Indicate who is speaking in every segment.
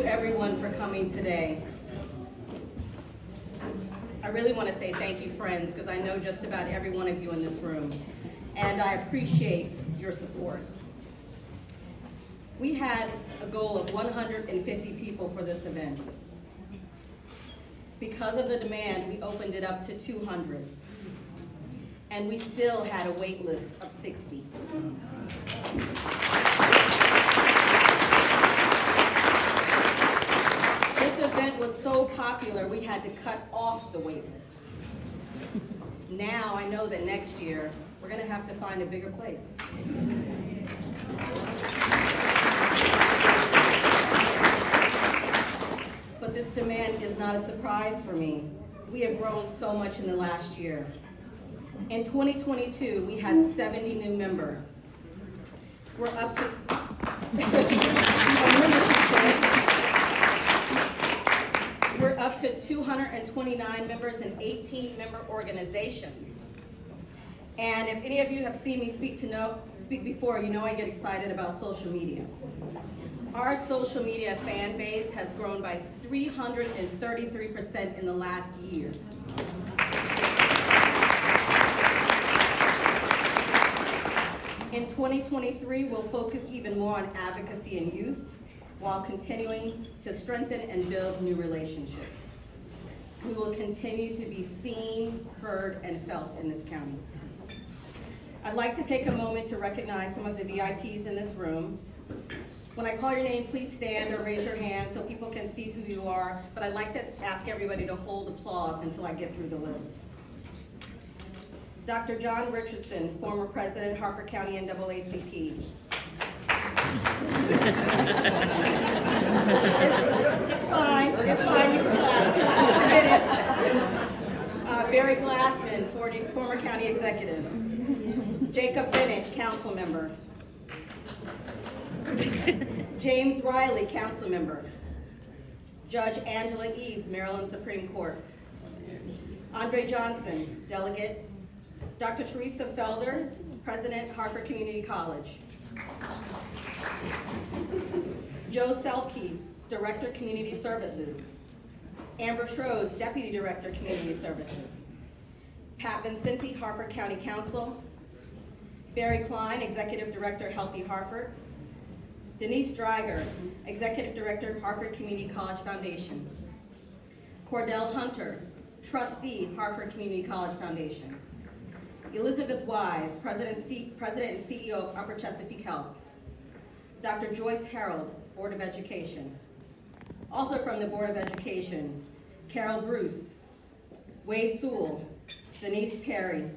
Speaker 1: Everyone for coming today. I really want to say thank you, friends, because I know just about every one of you in this room, and I appreciate your support. We had a goal of 150 people for this event. Because of the demand, we opened it up to 200, and we still had a wait list of 60. This event was so popular, we had to cut off the wait list. Now I know that next year, we're going to have to find a bigger place. But this demand is not a surprise for me. We have grown so much in the last year. In 2022, we had 70 new members. We're up to We're up to 229 members in 18 member organizations. And if any of you have seen me speak before, you know I get excited about social media. Our social media fan base has grown by 333% in the last year. In 2023, we'll focus even more on advocacy and youth, while continuing to strengthen and build new relationships. We will continue to be seen, heard, and felt in this county. I'd like to take a moment to recognize some of the VIPs in this room. When I call your name, please stand or raise your hand so people can see who you are, but I'd like to ask everybody to hold applause until I get through the list. Dr. John Richardson, former president, Harford County NAACP. It's fine, you can clap. Barry Glassman, former county executive. Jacob Bennett, council member. James Riley, council member. Judge Angela Eves, Maryland Supreme Court. Andre Johnson, delegate. Dr. Teresa Felder, president, Harford Community College. Joe Selke, Director, Community Services. Amber Schroeds, Deputy Director, Community Services. Pat Vincenti, Harford County Council. Barry Klein, Executive Director, Healthy Harford. Denise Dreiger, Executive Director, Harford Community College Foundation. Cordell Hunter, Trustee, Harford Community College Foundation. Elizabeth Wise, President and CEO of Upper Chesapeake Health. Dr. Joyce Harold, Board of Education. Also from the Board of Education, Carol Bruce, Wade Sewell, Denise Perry,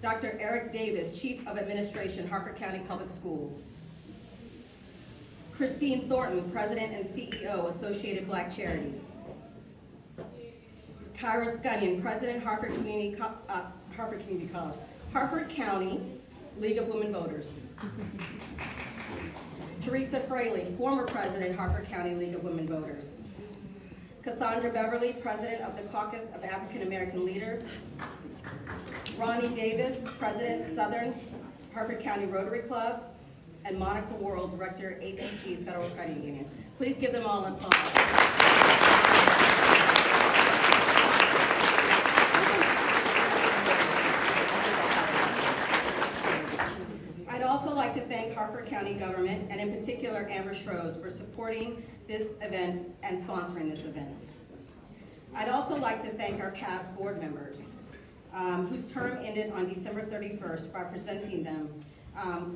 Speaker 1: Dr. Eric Davis, Chief of Administration, Harford County Public Schools. Christine Thornton, President and CEO, Associated Black Charities. Kyra Scunnion, President, Harford Community College. Harford County League of Women Voters. Teresa Fraley, former President, Harford County League of Women Voters. Cassandra Beverly, President of the Caucus of African American Leaders. Ronnie Davis, President, Southern Harford County Rotary Club. And Monica Worrell, Director, APG Federal Credit Union. Please give them all an applause. I'd also like to thank Harford County government, and in particular Amber Schroeds, for supporting this event and sponsoring this event. I'd also like to thank our past board members, whose term ended on December 31st, by presenting them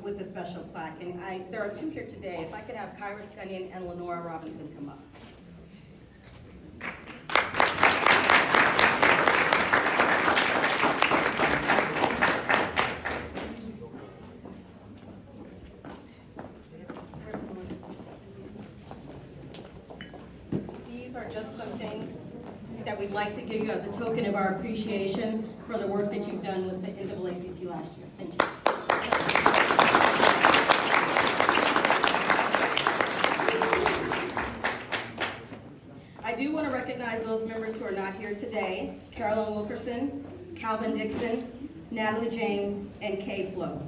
Speaker 1: with a special plaque. And there are two here today. If I could have Kyra Scunnion and Lenora Robinson come up. These are just some things that we'd like to give you as a token of our appreciation for the work that you've done with the NAACP last year. Thank you. I do want to recognize those members who are not here today: Carolyn Wilkerson, Calvin Dixon, Natalie James, and Kay Flo.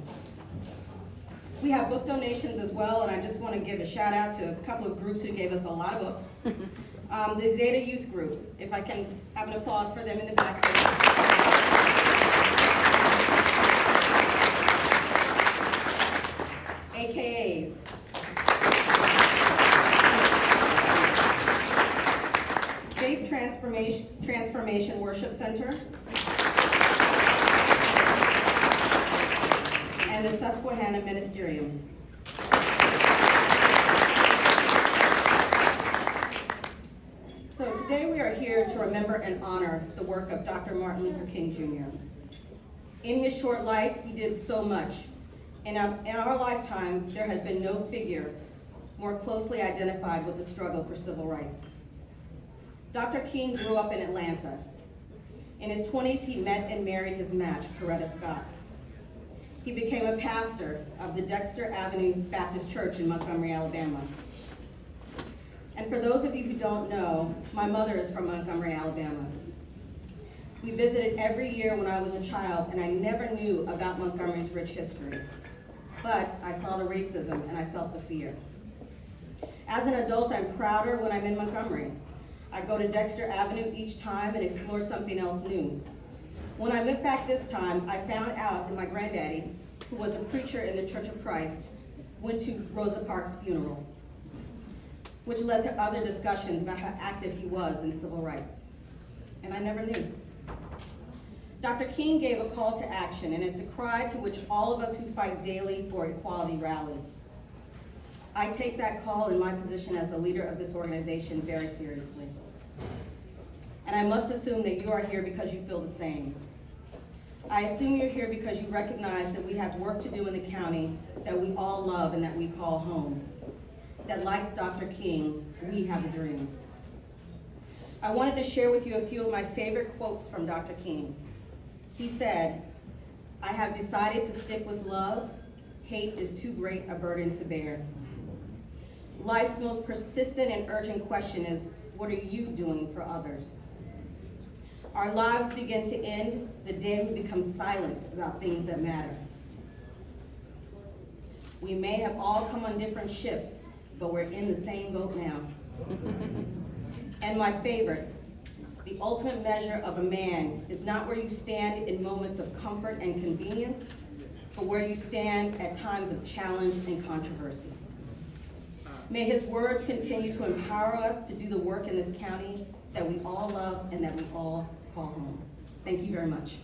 Speaker 1: We have book donations as well, and I just want to give a shout out to a couple of groups who gave us a lot of books. The Zeta Youth Group, if I can have an applause for them in the back. AKAs. Faith Transformation Worship Center. And the Susquehanna Ministerium. So today we are here to remember and honor the work of Dr. Martin Luther King Jr. In his short life, he did so much. In our lifetime, there has been no figure more closely identified with the struggle for civil rights. Dr. King grew up in Atlanta. In his 20s, he met and married his match, Coretta Scott. He became a pastor of the Dexter Avenue Baptist Church in Montgomery, Alabama. And for those of you who don't know, my mother is from Montgomery, Alabama. We visited every year when I was a child, and I never knew about Montgomery's rich history. But I saw the racism and I felt the fear. As an adult, I'm prouder when I'm in Montgomery. I go to Dexter Avenue each time and explore something else new. When I went back this time, I found out that my granddaddy, who was a preacher in the Church of Christ, went to Rosa Parks' funeral, which led to other discussions about how active he was in civil rights. And I never knew. Dr. King gave a call to action, and it's a cry to which all of us who fight daily for equality rally. I take that call in my position as the leader of this organization very seriously. And I must assume that you are here because you feel the same. I assume you're here because you recognize that we have work to do in the county that we all love and that we call home. That like Dr. King, we have a dream. I wanted to share with you a few of my favorite quotes from Dr. King. He said, "I have decided to stick with love. Hate is too great a burden to bear." Life's most persistent and urgent question is, what are you doing for others? Our lives begin to end the day we become silent about things that matter. We may have all come on different ships, but we're in the same boat now. And my favorite, the ultimate measure of a man is not where you stand in moments of comfort and convenience, but where you stand at times of challenge and controversy. May his words continue to empower us to do the work in this county that we all love and that we all call home. Thank you very much.